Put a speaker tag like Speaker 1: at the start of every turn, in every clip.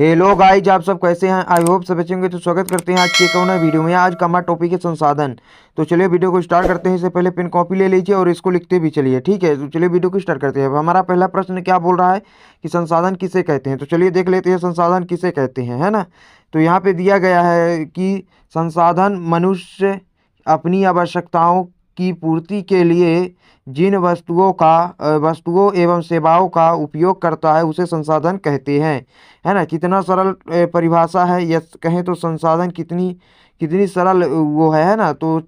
Speaker 1: Hello guys, आप सब कैसे हैं? आई होप सब अच्छे होंगे। तो स्वागत करते हैं आज के एक और नए वीडियो में। आज का हमारा टॉपिक है संसाधन। तो चलिए वीडियो को स्टार्ट करते हैं। इससे पहले पेन कॉपी ले लीजिए और इसको लिखते भी चलिए, ठीक है। तो चलिए वीडियो को स्टार्ट करते हैं। अब हमारा पहला प्रश्न क्या बोल रहा है कि संसाधन किसे कहते हैं। तो चलिए देख लेते हैं संसाधन किसे कहते हैं, है ना। तो यहाँ पे दिया गया है कि संसाधन मनुष्य अपनी आवश्यकताओं की पूर्ति के लिए जिन वस्तुओं एवं सेवाओं का उपयोग करता है उसे संसाधन कहते हैं, है ना। कितना सरल परिभाषा है, यह कहें तो संसाधन कितनी कितनी सरल वो है ना। तो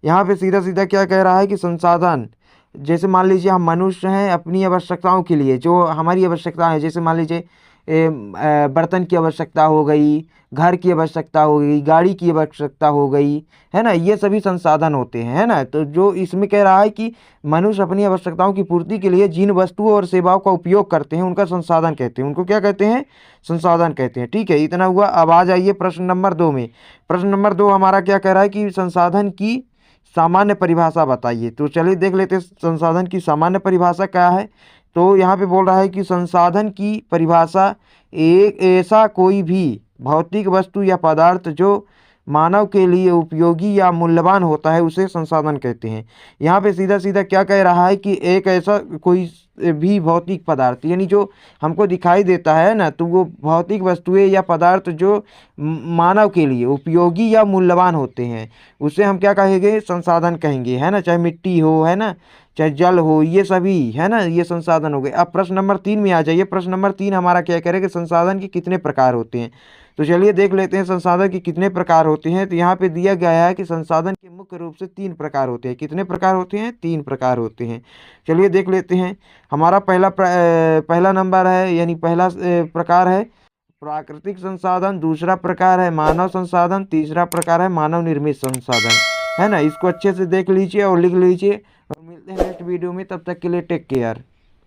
Speaker 1: यहाँ पे सीधा सीधा क्या कह रहा है कि संसाधन, जैसे मान लीजिए हम मनुष्य हैं, अपनी आवश्यकताओं के लिए जो हमारी आवश्यकता है, जैसे मान लीजिए बर्तन की आवश्यकता हो गई, घर की आवश्यकता हो गई, गाड़ी की आवश्यकता हो गई, है ना। ये सभी संसाधन होते हैं, है ना। तो जो इसमें कह रहा है कि मनुष्य अपनी आवश्यकताओं की पूर्ति के लिए जिन वस्तुओं और सेवाओं का उपयोग करते हैं उनका संसाधन कहते हैं। उनको क्या कहते हैं? संसाधन कहते हैं, ठीक है। इतना हुआ। अब आ जाइए प्रश्न नंबर 2 में। प्रश्न नंबर 2 हमारा क्या कह रहा है कि संसाधन की सामान्य परिभाषा बताइए। तो चलिए देख लेते हैं संसाधन की सामान्य परिभाषा क्या है। तो यहाँ पे बोल रहा है कि संसाधन की परिभाषा एक ऐसा कोई भी भौतिक वस्तु या पदार्थ जो मानव के लिए उपयोगी या मूल्यवान होता है उसे संसाधन कहते हैं। यहाँ पे सीधा सीधा क्या कह रहा है कि एक ऐसा कोई भी भौतिक पदार्थ, यानी जो हमको दिखाई देता है ना, तो वो भौतिक वस्तुएं या पदार्थ जो मानव के लिए उपयोगी या मूल्यवान होते हैं उसे हम क्या कहेंगे? संसाधन कहेंगे, है ना। चाहे मिट्टी हो, है ना, चाहे जल हो, ये सभी, है ना, ये संसाधन हो गए। अब प्रश्न नंबर 3 में आ जाइए। प्रश्न नंबर 3 हमारा क्या कह रहे हैं कि संसाधन के कितने प्रकार होते हैं। तो चलिए देख लेते हैं संसाधन के कितने प्रकार होते हैं। तो यहाँ पे दिया गया है कि संसाधन के मुख्य रूप से 3 प्रकार होते हैं। कितने प्रकार होते हैं? 3 प्रकार होते हैं। चलिए देख लेते हैं। हमारा पहला नंबर है, यानी पहला प्रकार है प्राकृतिक संसाधन, दूसरा प्रकार है मानव संसाधन, तीसरा प्रकार है मानव निर्मित संसाधन, है ना। इसको अच्छे से देख लीजिए और लिख लीजिए और मिलते हैं नेक्स्ट वीडियो में। तब तक के लिए टेक केयर।